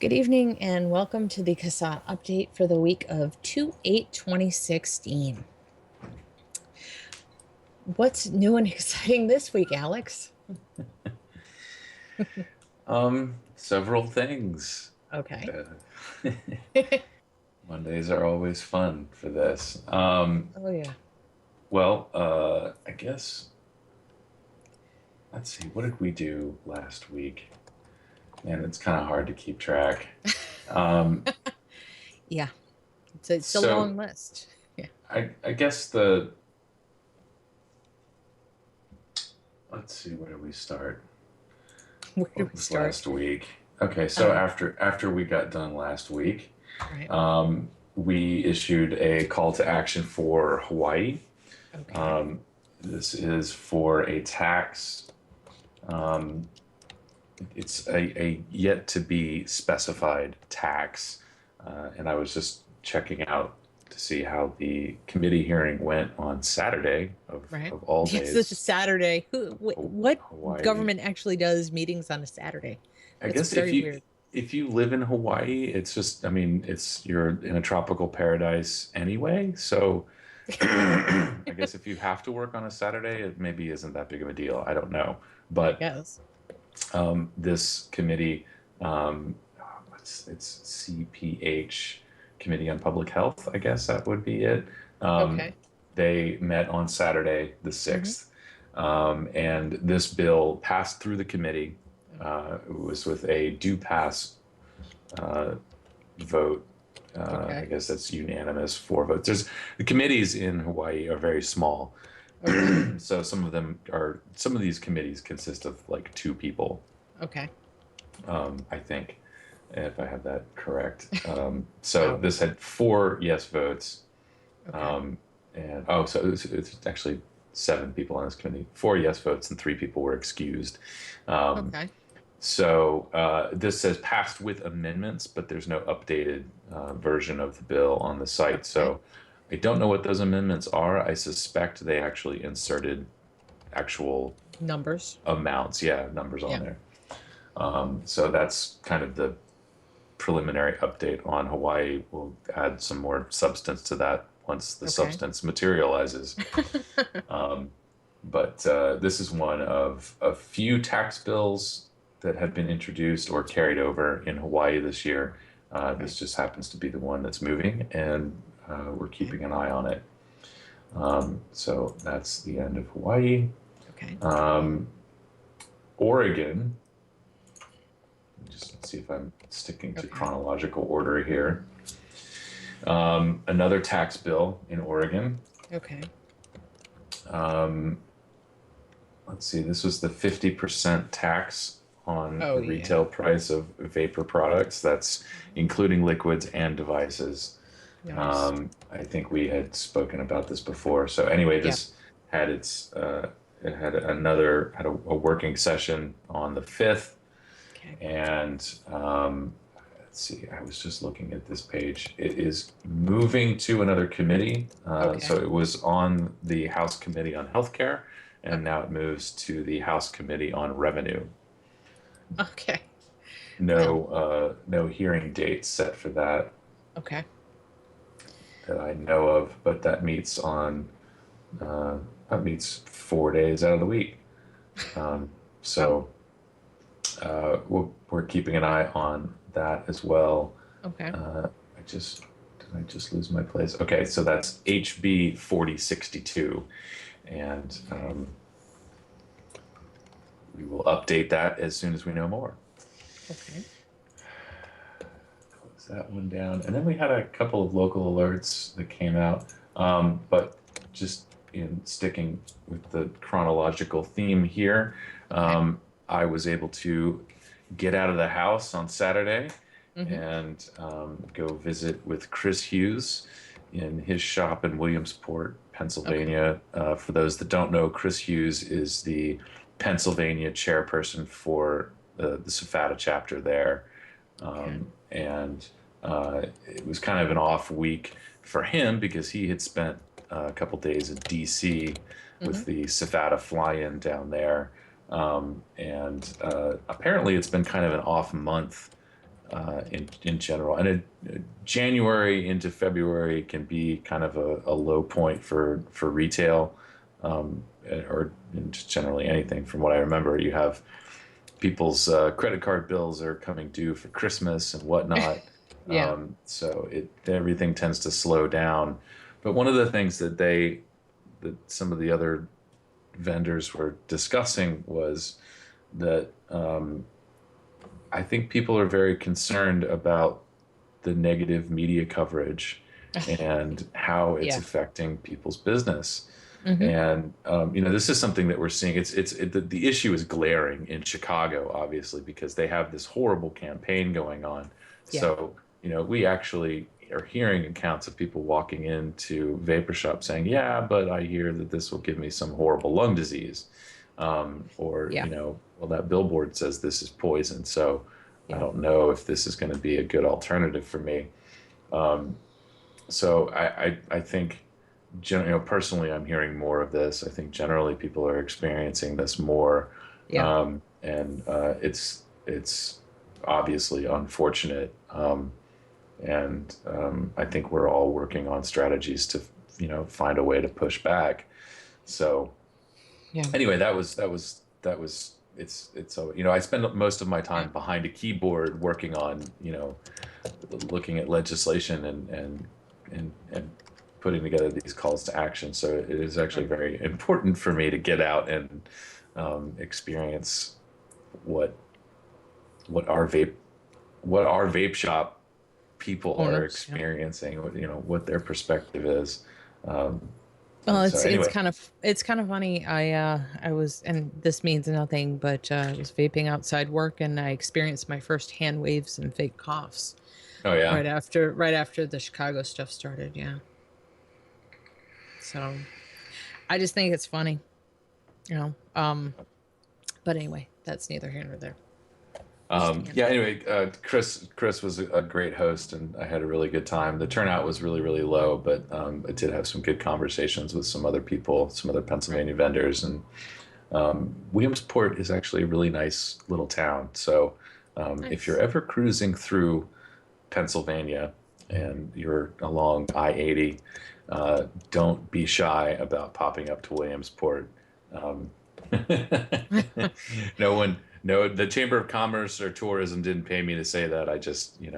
Good evening and welcome to the CASAA update for the week of 2/8/2016. What's new and exciting this week, Alex? Several things. Okay. Mondays are always fun for this. Oh, yeah. I guess, let's see, what did we do last week? Man, it's kind of hard to keep track. Um, Yeah. It's a so long list. Yeah. I guess let's see, where do we start? Where do What we was start? last week? Okay, so Um, after we got done last week, right. we issued a call to action for Hawaii. Okay. Um, this is for a tax. Um, it's a yet to be specified tax, and I was just checking out to see how the committee hearing went on Saturday Right. of all Yes, this is days. Saturday. What Hawaii. government actually does meetings on a Saturday? I That's guess very weird. if you live in Hawaii, it's just, I mean, it's you're in a tropical paradise anyway. So I guess if you have to work on a Saturday, it maybe isn't that big of a deal. I don't know. I But guess. this committee, um, it's CPH, Committee on Public Health, I guess that would be it. Um, Okay. they met on Saturday, the Hmm. 6th, and this bill passed through the committee. It was with a do pass uh, vote. I Okay. guess that's unanimous, 4 votes. The committees in Hawaii are very small, Okay. so some of these committees consist of like 2 people, Okay. I think, if I have that correct. So Wow. this had 4 yes votes, Okay. um, and so it's actually 7 people on this committee. 4 yes votes and 3 people were excused. Um, Okay. this says passed with amendments, but there's no updated version of the bill on the site. Okay. So I don't know what those amendments are. I suspect they actually inserted actual Numbers. amounts, yeah, numbers on Yeah. there. So that's kind of the preliminary update on Hawaii. We'll add some more substance to that once the Okay. substance materializes. Um, but this is one of a few tax bills that have been introduced or carried over in Hawaii this year. Okay. This just happens to be the one that's moving, and we're Okay. keeping an eye on it. So that's the end of Hawaii. Okay. Um, Oregon, just see if I'm sticking to Okay. chronological order here. Another tax bill in Oregon. Okay. Um, let's see, this was the 50% tax on Oh, the yeah. retail price of vapor products. That's including liquids and devices. Nice. I think we had spoken about this before. So anyway, Yeah. this had it had a working session on the 5th, Okay. and let's see, I was just looking at this page. It is moving to another committee. So Okay. it was on the House Committee on Healthcare, and Okay. now it moves to the House Committee on Revenue. Okay. Well, No hearing date set for that okay. that I know of, but uh, that meets 4 days out of the week. Um, Oh, so we're keeping an eye on that as well. okay. Did I just lose my place? Okay, so that's HB 4062, and Okay. we will update that as soon as we know more. Okay. Close that one down, and then we had a couple of local alerts that came out, but just in sticking with the chronological theme here, Okay. I was able to get out of the house on Saturday Mm-hmm. and go visit with Chris Hughes in his shop in Williamsport, Okay. Pennsylvania. For those that don't know, Chris Hughes is the Pennsylvania chairperson for the SFATA chapter there. Okay. And it was kind of an off week for him because he had spent a couple days in DC Mm-hmm. with the SFATA fly-in down there. And apparently it's been kind of an off month in general. And January into February can be kind of a low point for retail, or just generally anything. From what I remember, you have people's credit card bills are coming due for Christmas and whatnot. Yeah. So everything tends to slow down. But one of the things that some of the other vendors were discussing was that I think people are very concerned about the negative media coverage and how it's Yeah. affecting people's business. Mm-hmm. And this is something that we're seeing. The issue is glaring in Chicago, obviously, because they have this horrible campaign going on. Yeah. So we actually are hearing accounts of people walking into vapor shops saying, "Yeah, but I hear that this will give me some horrible lung disease," or Yeah. well, that billboard says this is poison, so Yeah. I don't know if this is going to be a good alternative for me. So I think. Personally, I'm hearing more of this. I think generally people are experiencing this more, Yeah. and it's obviously unfortunate. I think we're all working on strategies to, find a way to push back. So, Yeah. anyway, that was it's so I spend most of my time behind a keyboard working on looking at legislation and putting together these calls to action. So it is actually very important for me to get out and experience what our vape shop people are experiencing, what their perspective is. Well, anyway. it's kind of funny. I was, and this means nothing, but I was vaping outside work, and I experienced my first hand waves and fake coughs. Oh yeah. Right after the Chicago stuff started. Yeah. So I just think it's funny, but anyway, that's neither here nor there. Anyway, Chris was a great host, and I had a really good time. The turnout was really, really low, but I did have some good conversations with some other people, some other Pennsylvania vendors, and Williamsport is actually a really nice little town. So Nice. If you're ever cruising through Pennsylvania and you're along I-80, don't be shy about popping up to Williamsport. No, the Chamber of Commerce or Tourism didn't pay me to say that. I just, You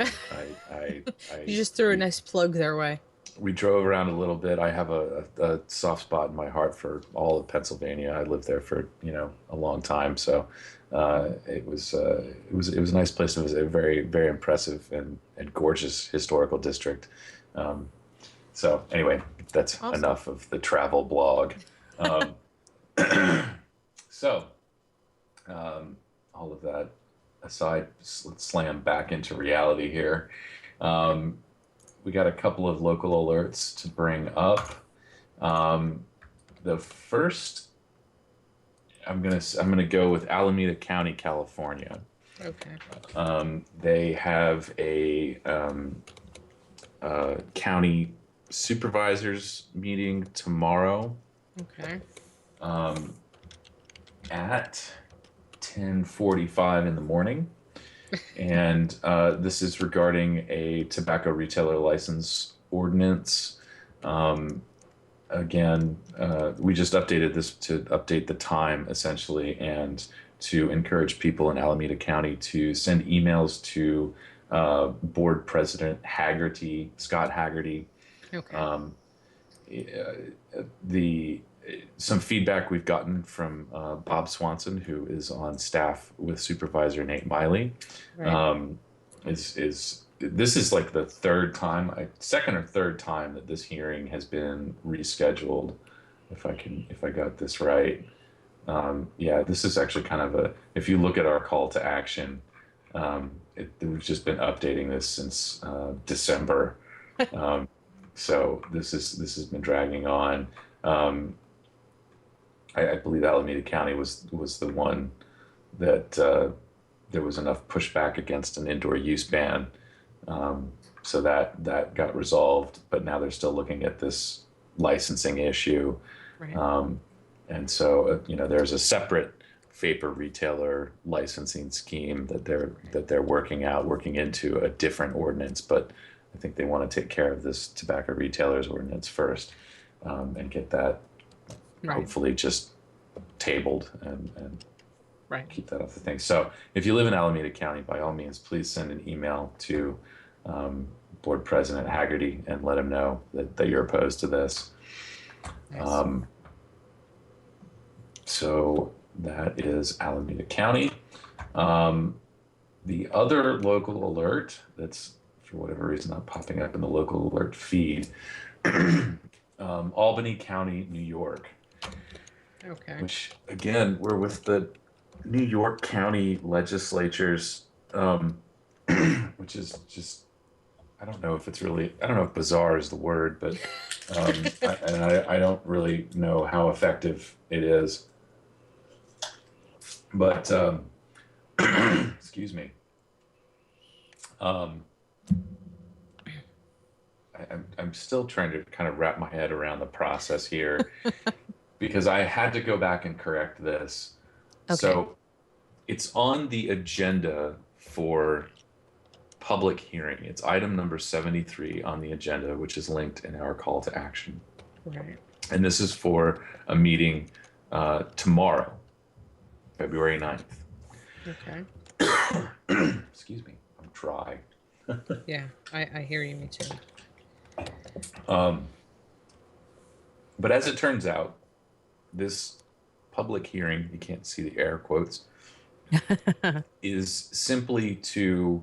just threw a nice plug their way. We drove around a little bit. I have a soft spot in my heart for all of Pennsylvania. I lived there for a long time, so it was a nice place to visit. A very, very impressive and gorgeous historical district. So anyway, that's awesome. Enough of the travel blog. All of that aside, let's slam back into reality here. We got a couple of local alerts to bring up. The first, I'm gonna go with Alameda County, California. Okay. They have a County Supervisors meeting tomorrow. Okay. At 10:45 in the morning, and this is regarding a tobacco retailer license ordinance. Again, we just updated this to update the time essentially, and to encourage people in Alameda County to send emails to Board President Scott Haggerty. Okay. Some feedback we've gotten from Bob Swanson, who is on staff with Supervisor Nate Miley, Right. This is like the second or third time that this hearing has been rescheduled, if I got this right. This is actually kind of if you look at our call to action, we've just been updating this since December. So this has been dragging on. I believe Alameda County was the one that there was enough pushback against an indoor use ban, so that got resolved. But now they're still looking at this licensing issue, Right. and so there's a separate vapor retailer licensing scheme that they're working into a different ordinance, but I think they want to take care of this tobacco retailers ordinance first, and get that hopefully just tabled and keep that off the thing. So if you live in Alameda County, by all means, please send an email to Board President Haggerty and let him know that you're opposed to this. Nice. So that is Alameda County. The other local alert that's, for whatever reason, not popping up in the local alert feed, Albany County, New York. Okay. Which, again, we're with the New York County Legislatures, which is just, I don't know if bizarre is the word, but I don't really know how effective it is. But, excuse me. I'm still trying to kind of wrap my head around the process here because I had to go back and correct this. Okay. So it's on the agenda for public hearing. It's item number 73 on the agenda, which is linked in our call to action. Right. And this is for a meeting tomorrow, February 9th. Okay. Excuse me, I'm dry. Yeah, I hear you, me too. But as it turns out, this public hearing, you can't see the air quotes, is simply to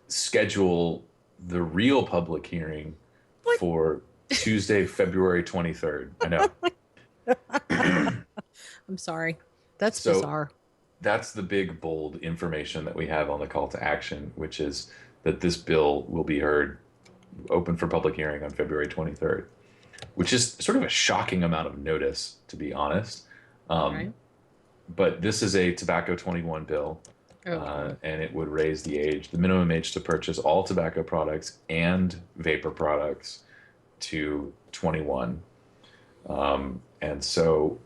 schedule the real public hearing for Tuesday, February 23rd. I know. I'm sorry. That's bizarre. That's the big, bold information that we have on the call to action, which is that this bill will be heard open for public hearing on February 23rd, which is sort of a shocking amount of notice, to be honest. Right. But this is a tobacco 21 bill, and it would raise the minimum age to purchase all tobacco products and vapor products to 21. And so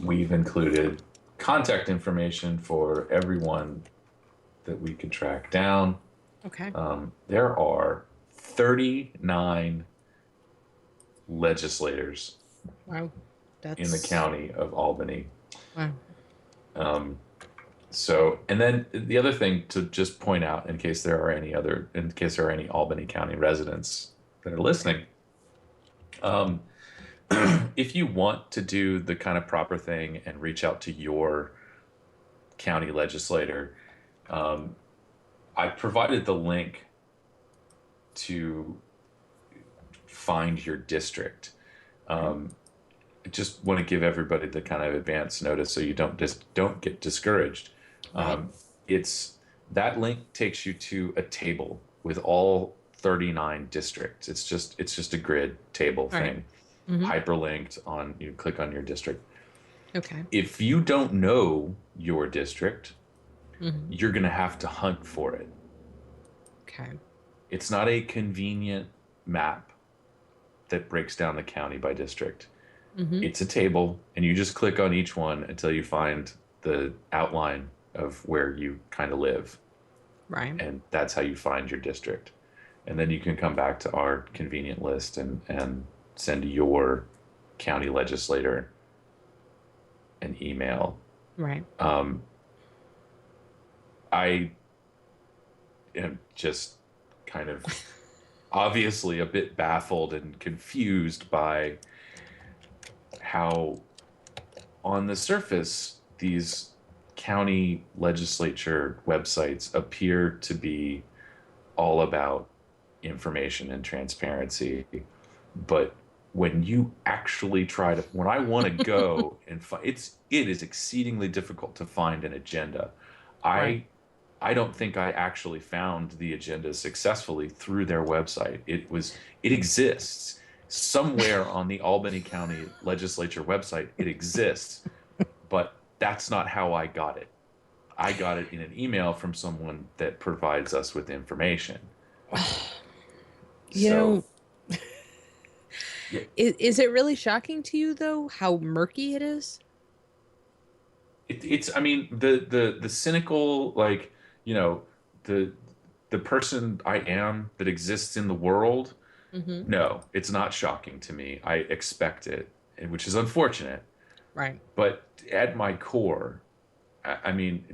we've included contact information for everyone that we can track down. Okay. There are 39 legislators in the county of Albany. Wow. So, and then the other thing to just point out, in case there are any Albany County residents that are listening, if you want to do the kind of proper thing and reach out to your county legislator, I provided the link to find your district. I just want to give everybody the kind of advance notice so you don't get discouraged. It's that link takes you to a table with all 39 districts. It's just a grid table thing, hyperlinked on. You click on your district. Okay. If you don't know your district, you're going to have to hunt for it. Okay. It's not a convenient map that breaks down the county by district. It's a table, and you just click on each one until you find the outline of where you kind of live. Right. And that's how you find your district. And then you can come back to our convenient list and send your county legislator an email. Right. I am just kind of obviously a bit baffled and confused by how on the surface these county legislature websites appear to be all about information and transparency, but when you actually when I want to go and it is exceedingly difficult to find an agenda. I don't think I actually found the agenda successfully through their website. It exists somewhere on the Albany County Legislature website. It exists, but that's not how I got it. I got it in an email from someone that provides us with information. You know, is it really shocking to you, though, how murky it is? it's, I mean, the cynical, like, you know, the the person I am that exists in the world. Mm-hmm. No, it's not shocking to me. I expect it, which is unfortunate. Right. But at my core, I mean,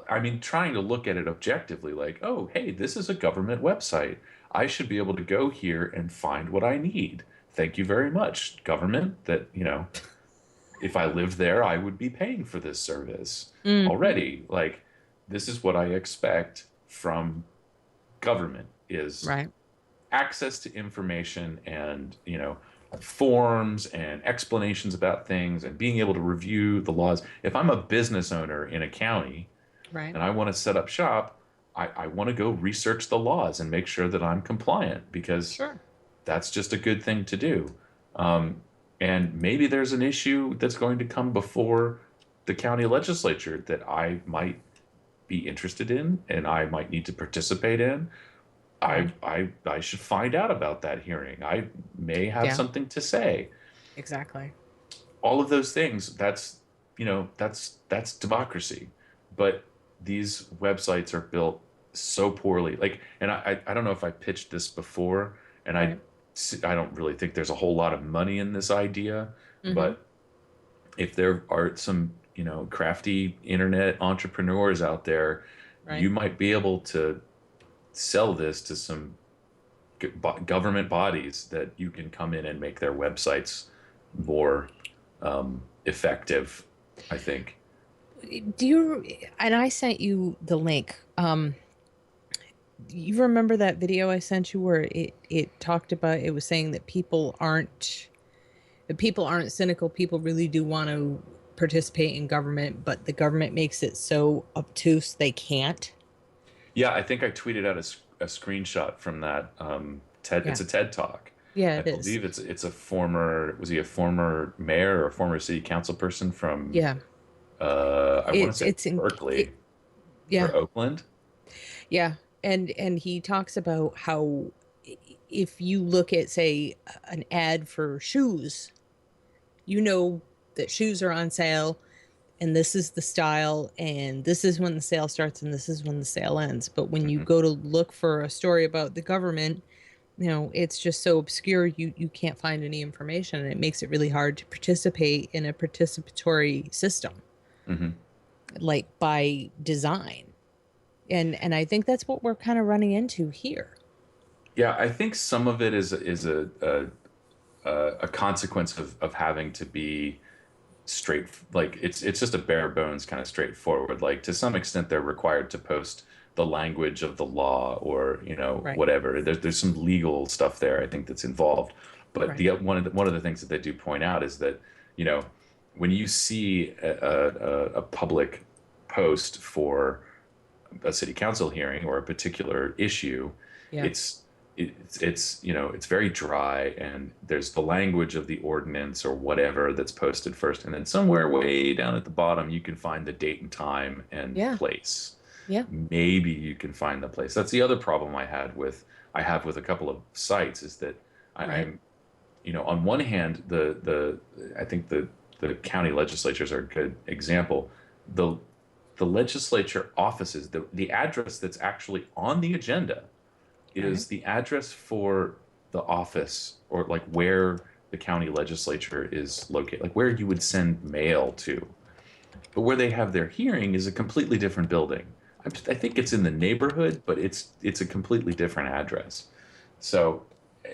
I mean, trying to look at it objectively, like, oh, hey, this is a government website. I should be able to go here and find what I need. Thank you very much, government. That, if I lived there, I would be paying for this service Mm. already. Like, this is what I expect from government is Right. access to information and, forms and explanations about things and being able to review the laws. If I'm a business owner in a county Right. and I want to set up shop, I want to go research the laws and make sure that I'm compliant because Sure. that's just a good thing to do. And maybe there's an issue that's going to come before the county legislature that I might be interested in and I might need to participate in. Right. I should find out about that hearing. I may have Yeah. something to say. Exactly. All of those things, that's democracy. But these websites are built so poorly. Like, and I don't know if I pitched this before, and Right. I don't really think there's a whole lot of money in this idea, Mm-hmm. but if there are some, crafty internet entrepreneurs out there, you Right. might be able to sell this to some government bodies that you can come in and make their websites more effective, I think. Do you? And I sent you the link. You remember that video I sent you where it talked about, it was saying that people aren't cynical. People really do want to participate in government, but the government makes it so obtuse they can't. Yeah, I think I tweeted out a screenshot from that TED. Yeah. It's a TED talk. Yeah, I it is. believe it's a former, was he a former mayor or a former city council person from Yeah. I want to say It's in Berkeley yeah. or Oakland. Yeah. And he talks about how if you look at, say, an ad for shoes, you know that shoes are on sale and this is the style and this is when the sale starts and this is when the sale ends. But when you Hmm. go to look for a story about the government, it's just so obscure you can't find any information, and it makes it really hard to participate in a participatory system, Hmm. like by design. And I think that's what we're kind of running into here. Yeah, I think some of it is a consequence of having to be straight. Like, it's just a bare bones kind of straightforward. Like, to some extent they're required to post the language of the law or Right. whatever. There's some legal stuff there, I think, that's involved. But Right. one of the things that they do point out is that you know when you see a public post for a city council hearing or a particular issue, Yeah. it's very dry, and there's the language of the ordinance or whatever that's posted first, and then somewhere way down at the bottom you can find the date and time and Yeah. place. Yeah. Maybe you can find the place. That's the other problem I have with a couple of sites is that Right. I'm, on one hand, I think the county legislatures are a good example. The the legislature offices, the address that's actually on the agenda Right. is the address for the office, or like where the county legislature is located, like where you would send mail to. But where they have their hearing is a completely different building. I think it's in the neighborhood, but it's a completely different address. So,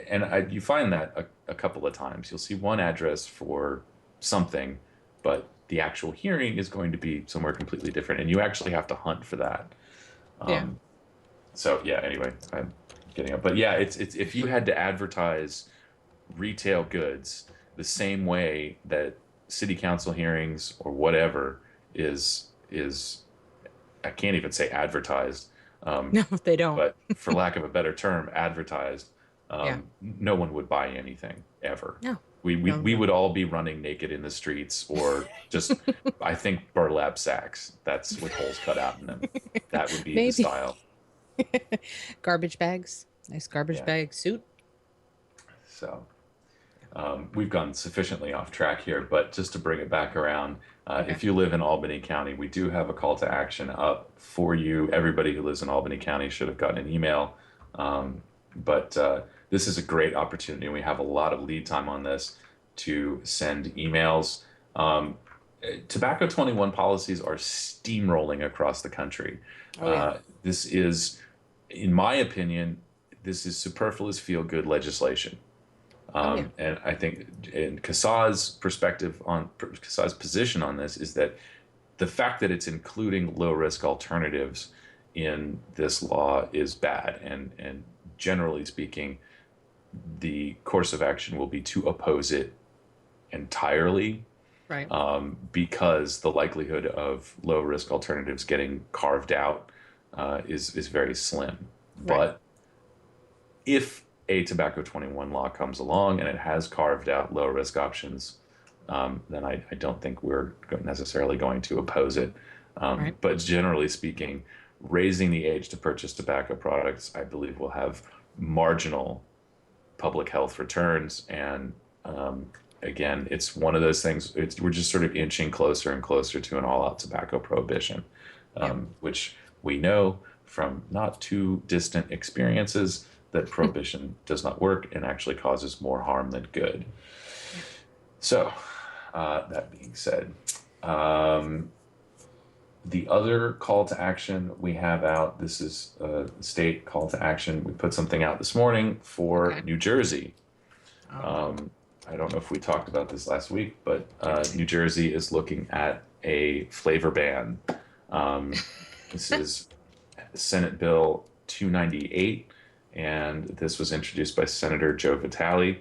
and you find that a couple of times. You'll see one address for something, but the actual hearing is going to be somewhere completely different, and you actually have to hunt for that. Yeah. Um, so yeah. Anyway, I'm getting up, but yeah, it's if you had to advertise retail goods the same way that city council hearings or whatever is I can't even say advertised, No, they don't. but for lack of a better term, advertised. Yeah. No one would buy anything ever. No. We No. would all be running naked in the streets, or just I think burlap sacks that's with holes cut out in them. That would be the Maybe. style. Garbage bags. Nice garbage Yeah. bag suit. So we've gone sufficiently off track here, but just to bring it back around, Okay. If you live in Albany County, we do have a call to action up for you. Everybody who lives in Albany County should have gotten an email. But this is a great opportunity. We have a lot of lead time on this to send emails. Tobacco 21 policies are steamrolling across the country. Oh yeah. This is, in my opinion, this is superfluous feel-good legislation. Oh yeah. And I think in CASAA's position on this is that the fact that it's including low-risk alternatives in this law is bad. And generally speaking, the course of action will be to oppose it entirely, Right. because the likelihood of low-risk alternatives getting carved out is very slim. Right. But if a Tobacco 21 law comes along and it has carved out low-risk options, then I don't think we're necessarily going to oppose it. Right. But generally speaking, raising the age to purchase tobacco products, I believe, will have marginal public health returns. And again, it's one of those things, we're just sort of inching closer and closer to an all-out tobacco prohibition, which we know from not too distant experiences that prohibition does not work and actually causes more harm than good. So, that being said, the other call to action we have out, this is a state call to action. We put something out this morning for New Jersey. I don't know if we talked about this last week, but New Jersey is looking at a flavor ban. This is Senate Bill 298. And this was introduced by Senator Joe Vitale.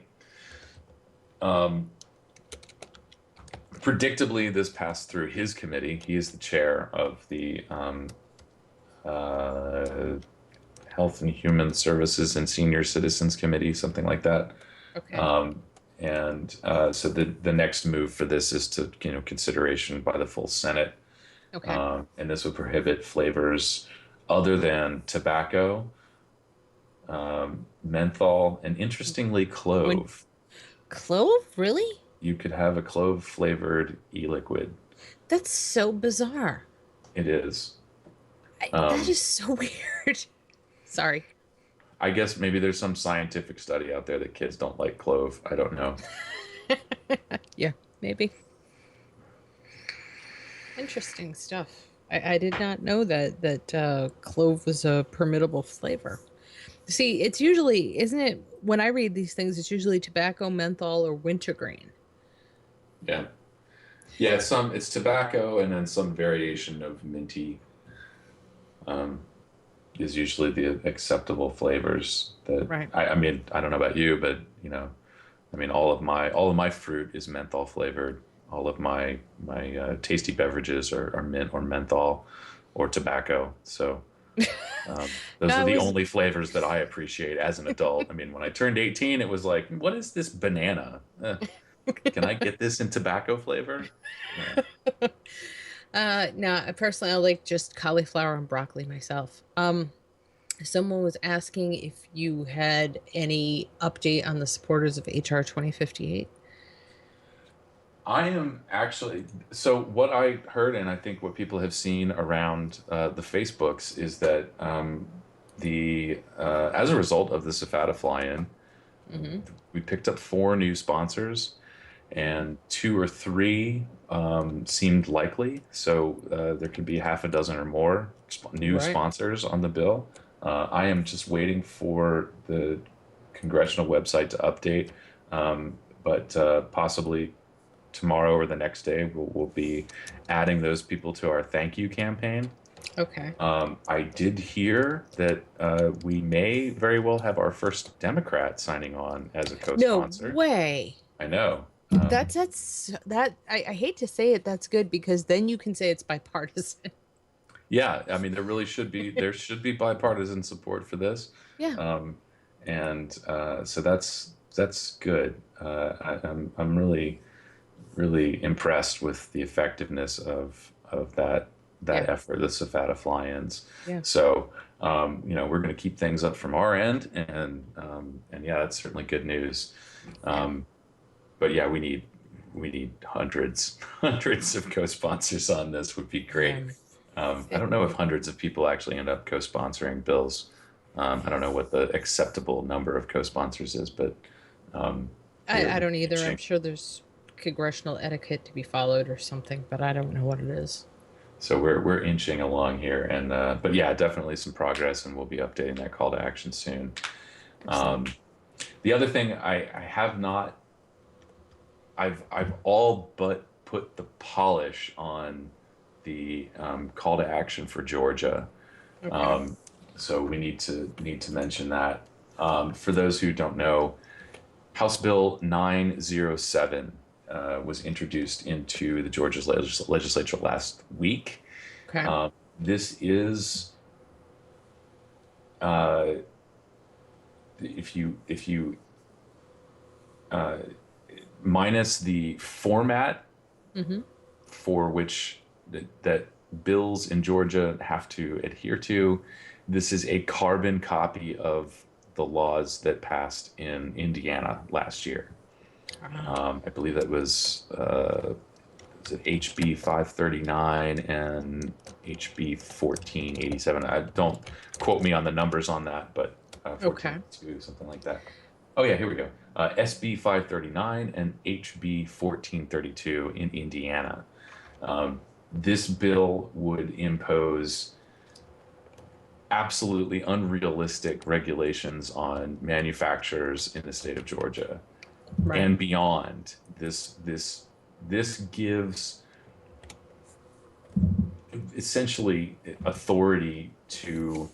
Predictably, this passed through his committee. He is the chair of the Health and Human Services and Senior Citizens Committee, something like that. Okay. So the next move for this is to consideration by the full Senate. Okay. And this would prohibit flavors other than tobacco, menthol, and interestingly, clove. Clove? Really? You could have a clove flavored e-liquid. That's so bizarre. It is. That is so weird. Sorry. I guess maybe there's some scientific study out there that kids don't like clove. I don't know. Yeah, maybe. Interesting stuff. I did not know that clove was a permittable flavor. See, it's usually, isn't it, when I read these things, it's usually tobacco, menthol, or wintergreen. Yeah. Yeah, it's tobacco and then some variation of minty is usually the acceptable flavors that Right. I mean, I don't know about you, but I mean, all of my fruit is menthol flavored. All of my tasty beverages are mint or menthol or tobacco. So those are the only flavors that I appreciate as an adult. I mean, when I turned 18, it was like, what is this banana? Can I get this in tobacco flavor? No, personally, I like just cauliflower and broccoli myself. Someone was asking if you had any update on the supporters of HR 2058. I am actually, so what I heard, and I think what people have seen around the Facebooks, is that as a result of the SFATA fly-in, we picked up 4 new sponsors, and 2 or 3 seemed likely. So there could be half a dozen or more new sponsors on the bill. I am just waiting for the congressional website to update, but possibly tomorrow or the next day we'll be adding those people to our thank you campaign. Okay. I did hear that we may very well have our first Democrat signing on as a co-sponsor. No way. I know. That I hate to say it, that's good, because then you can say it's bipartisan. Yeah, I mean, there should be bipartisan support for this. Yeah. So that's good. I'm really impressed with the effectiveness of that effort, the SFATA fly-ins. Yeah. So we're going to keep things up from our end, and yeah, that's certainly good news. But yeah, we we need hundreds of co-sponsors on this would be great. I don't know if hundreds of people actually end up co-sponsoring bills. I don't know what the acceptable number of co-sponsors is, but I don't either. I'm sure there's congressional etiquette to be followed or something, but I don't know what it is. So we're inching along here, and but yeah, definitely some progress, and we'll be updating that call to action soon. The other thing I have not, I've all but put the polish on the call to action for Georgia. Okay. So we need to mention that. For those who don't know, House Bill 907 was introduced into the Georgia legislature last week. Okay. This is if you minus the format for which that bills in Georgia have to adhere to, this is a carbon copy of the laws that passed in Indiana last year. I believe that was it HB 539 and HB 1487. Don't quote me on the numbers on that, but 14, something like that. Oh yeah, here we go. SB 539 and HB 1432 in Indiana. This bill would impose absolutely unrealistic regulations on manufacturers in the state of Georgia and beyond. This gives essentially authority to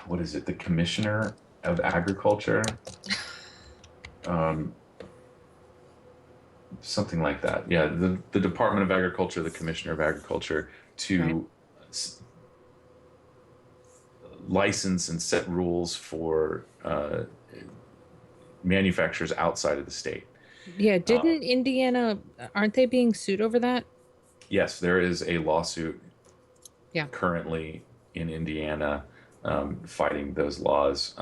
what is it? The Commissioner of Agriculture, something like that. Yeah, the Department of Agriculture, the Commissioner of Agriculture, to license and set rules for manufacturers outside of the state. Yeah, didn't Indiana, aren't they being sued over that? Yes, there is a lawsuit currently in Indiana fighting those laws.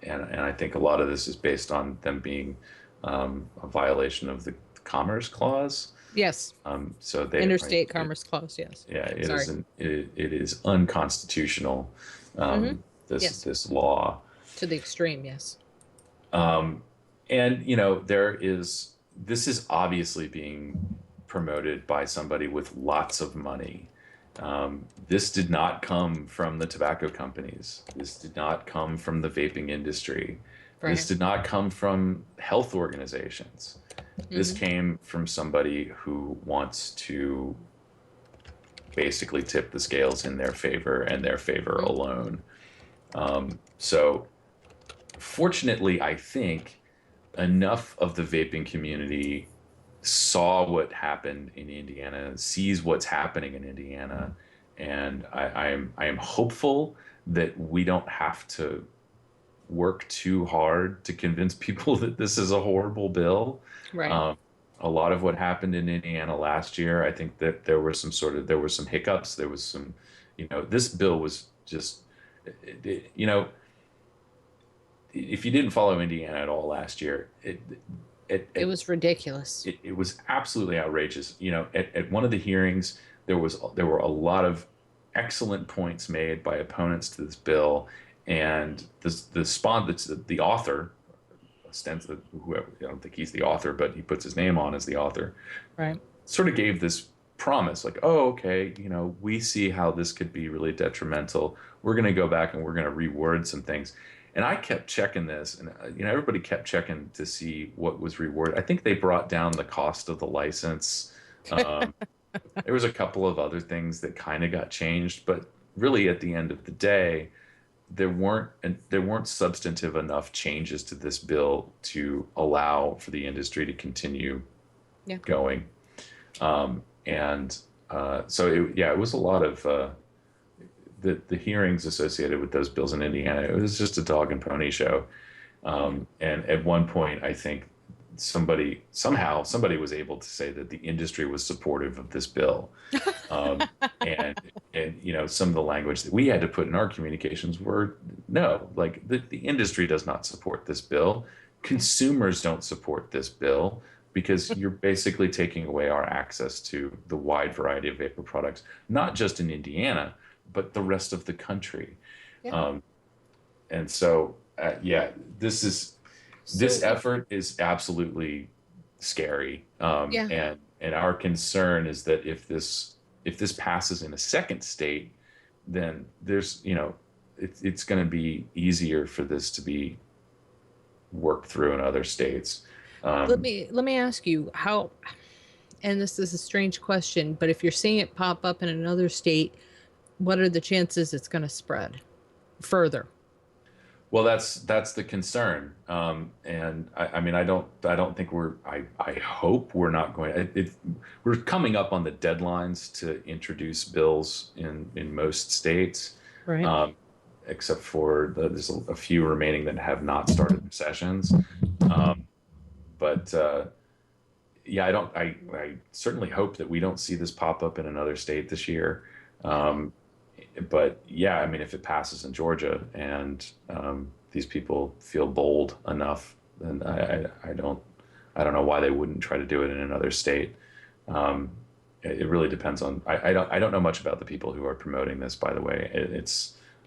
And I think a lot of this is based on them being a violation of the Commerce Clause. Yes. So they Interstate Commerce Clause. Yes. Yeah, it is unconstitutional. This law to the extreme. Yes. And this is obviously being promoted by somebody with lots of money. This did not come from the tobacco companies. This did not come from the vaping industry. This did not come from health organizations. This came from somebody who wants to basically tip the scales in their favor and their favor alone. So fortunately, I think enough of the vaping community saw what happened in Indiana, sees what's happening in Indiana, and I am hopeful that we don't have to work too hard to convince people that this is a horrible bill. Right. A lot of what happened in Indiana last year, I think that there were some hiccups. There was some, this bill was just, if you didn't follow Indiana at all last year, it was ridiculous. It was absolutely outrageous. At one of the hearings, there were a lot of excellent points made by opponents to this bill, and the author, whoever, I don't think he's the author, but he puts his name on as the author. Right. Sort of gave this promise, like, oh, okay, we see how this could be really detrimental. We're going to go back and we're going to reword some things. And I kept checking this, and everybody kept checking to see what was rewarded. I think they brought down the cost of the license. There was a couple of other things that kind of got changed, but really, at the end of the day, there weren't substantive enough changes to this bill to allow for the industry to continue going. So it was a lot of. The hearings associated with those bills in Indiana, it was just a dog and pony show. And at one point, I think somebody was able to say that the industry was supportive of this bill. And some of the language that we had to put in our communications were, no, like the industry does not support this bill. Consumers don't support this bill. because you're basically taking away our access to the wide variety of vapor products, not just in Indiana, but the rest of the country. Yeah. And so, yeah, this So, effort is absolutely scary. yeah. And our concern is that if this passes in a second state, then there's, it's going to be easier for this to be worked through in other states. Let me ask you how, and this is a strange question, but if you're seeing it pop up in another state, what are the chances it's going to spread further? Well, that's the concern, and I mean, I don't think I hope we're not going. We're coming up on the deadlines to introduce bills in most states, Right. except for there's a few remaining that have not started sessions. But yeah, I certainly hope that we don't see this pop up in another state this year. But yeah, I mean, if it passes in Georgia and these people feel bold enough, then I don't know why they wouldn't try to do it in another state. It really depends on. I don't know much about the people who are promoting this. By the way,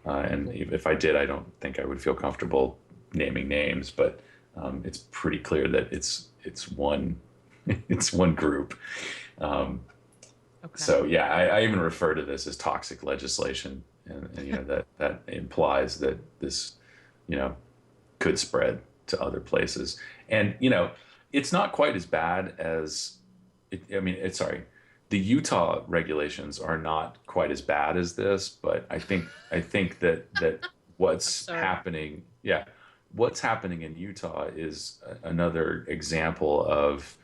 and if I did, I don't think I would feel comfortable naming names. But it's pretty clear that it's one it's one group. Okay. So yeah, I even refer to this as toxic legislation, and that implies that this, could spread to other places. And it's not quite as bad as sorry, the Utah regulations are not quite as bad as this, but I think that what's happening, what's happening in Utah is another example of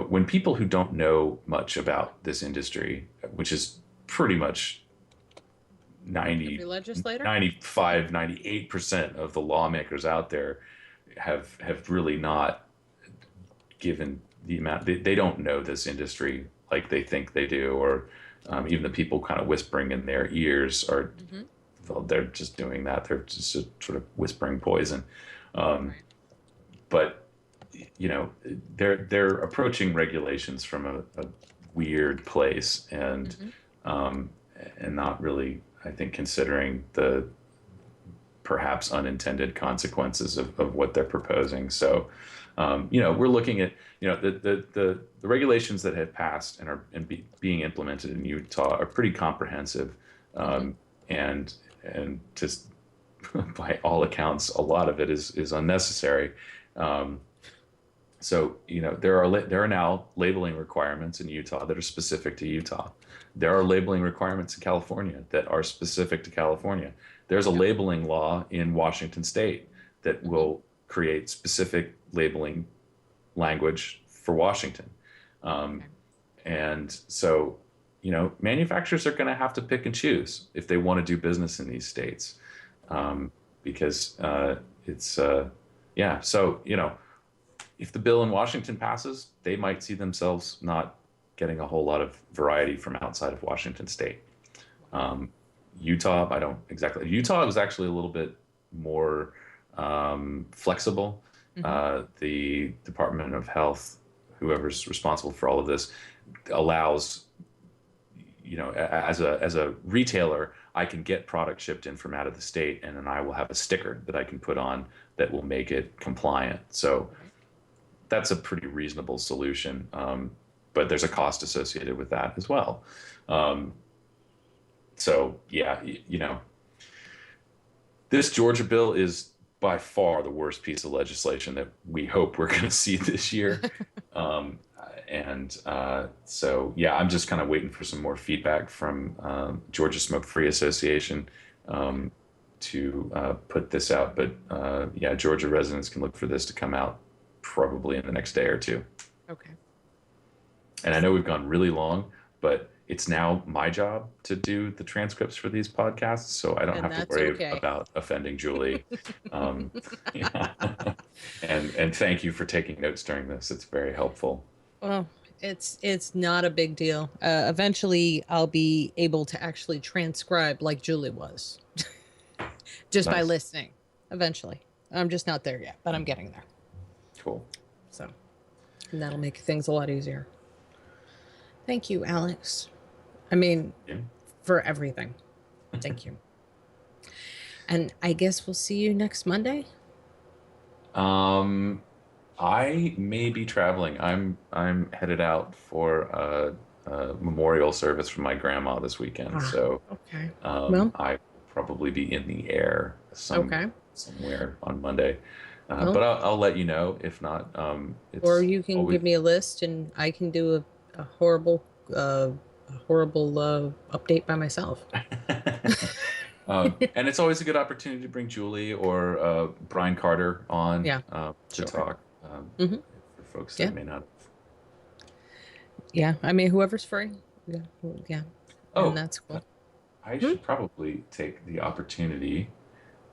when people who don't know much about this industry, which is pretty much 95, 98% of the lawmakers out there have really not given the amount, they don't know this industry like they think they do, or even the people kind of whispering in their ears are, well, they're just doing that. They're just sort of whispering poison. But they're approaching regulations from a weird place, and not really, I think, considering the perhaps unintended consequences of what they're proposing. So, we're looking at the regulations that have passed and are being implemented in Utah are pretty comprehensive, and just by all accounts, a lot of it is unnecessary. So, there are now labeling requirements in Utah that are specific to Utah. There are labeling requirements in California that are specific to California. There's a labeling law in Washington State that will create specific labeling language for Washington. And so, manufacturers are going to have to pick and choose if they want to do business in these states, because it's, so, if the bill in Washington passes, they might see themselves not getting a whole lot of variety from outside of Washington State. Utah, I don't exactly. Utah was actually a little bit more flexible. The Department of Health, whoever's responsible for all of this, allows, as a retailer, I can get product shipped in from out of the state, and then I will have a sticker that I can put on that will make it compliant. So that's a pretty reasonable solution, but there's a cost associated with that as well. So yeah, this Georgia bill is by far the worst piece of legislation that we hope we're going to see this year. So yeah, I'm just kind of waiting for some more feedback from Georgia Smoke Free Association to put this out. But yeah, Georgia residents can look for this to come out probably in the next day or two. Okay. And I know we've gone really long, but it's now my job to do the transcripts for these podcasts, so I don't have to worry about offending Julie. Yeah. And thank you for taking notes during this. It's very helpful. Well, it's not a big deal. Eventually, I'll be able to actually transcribe like Julie was, just by listening. Eventually, I'm just not there yet, but I'm getting there. Cool. So And that'll make things a lot easier. Thank you, Alex. I mean, Yeah. for everything. Thank you. And I guess we'll see you next Monday. I may be traveling. I'm headed out for a memorial service for my grandma this weekend, Ah, so okay. Well, I probably be in the air okay. somewhere on Monday. Well, But I'll let you know. If not, or it's you can always give me a list and I can do a horrible, update by myself. and it's always a good opportunity to bring Julie or Brian Carter on Yeah, to sure. talk Hmm. for folks Yeah. that may not. Yeah. I mean, whoever's free. Yeah. Yeah. And Oh, that's cool. I Hmm? should probably take the opportunity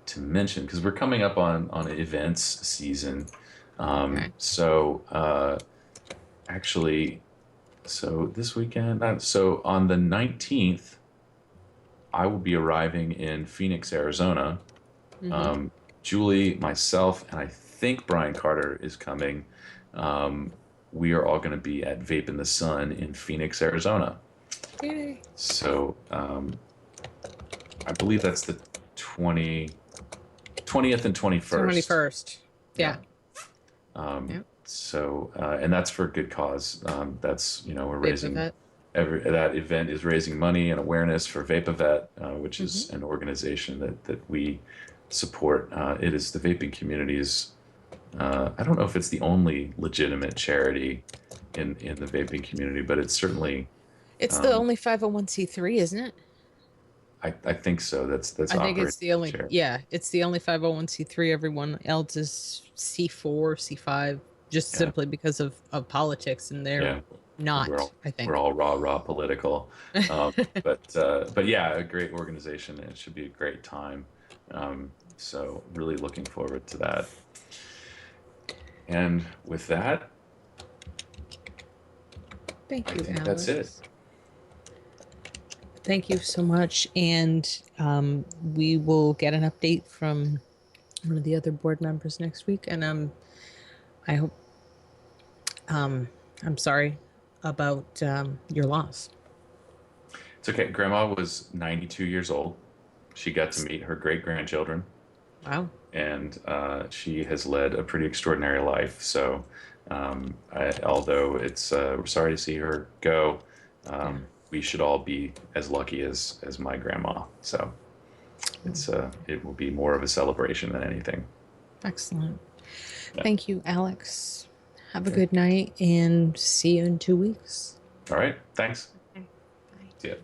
to mention because we're coming up on events season. Okay. Actually, so this weekend, so on the 19th, I will be arriving in Phoenix, Arizona. Hmm. Um, Julie, myself, and I think Brian Carter is coming. We are all going to be at Vapin the Sun in Phoenix, Arizona. Yay. So I believe that's the 20th and 21st. 21st. Yeah. Yeah. Yeah. And that's for a good cause. That's, we're Vape raising event. that event is raising money and awareness for Vape, which is Hmm. an organization that we support. It is the vaping community's. I don't know if it's the only legitimate charity in the vaping community, but it's certainly. It's the Um, only 501c3, isn't it? I think so. That's I think it's operating the only, charity. yeah, it's the only 501c3. Everyone else is C4, C5, just Yeah, simply because of politics, and they're yeah. not, I We're think. all raw political, but yeah, a great organization. It should be a great time. So really looking forward to that. And with that, Thank I you, think that's it. Alex. Thank you so much. And we will get an update from one of the other board members next week. And I hope, I'm sorry about your loss. It's okay. Grandma was 92 years old. She got to meet her great grandchildren, Wow. and she has led a pretty extraordinary life. So, although we're sorry to see her go, Yeah. we should all be as lucky as my grandma. So, it will be more of a celebration than anything. Excellent. Yeah. Thank you, Alex. Have a Okay. good night and see you in 2 weeks. All right. Thanks. Okay. Bye. See ya.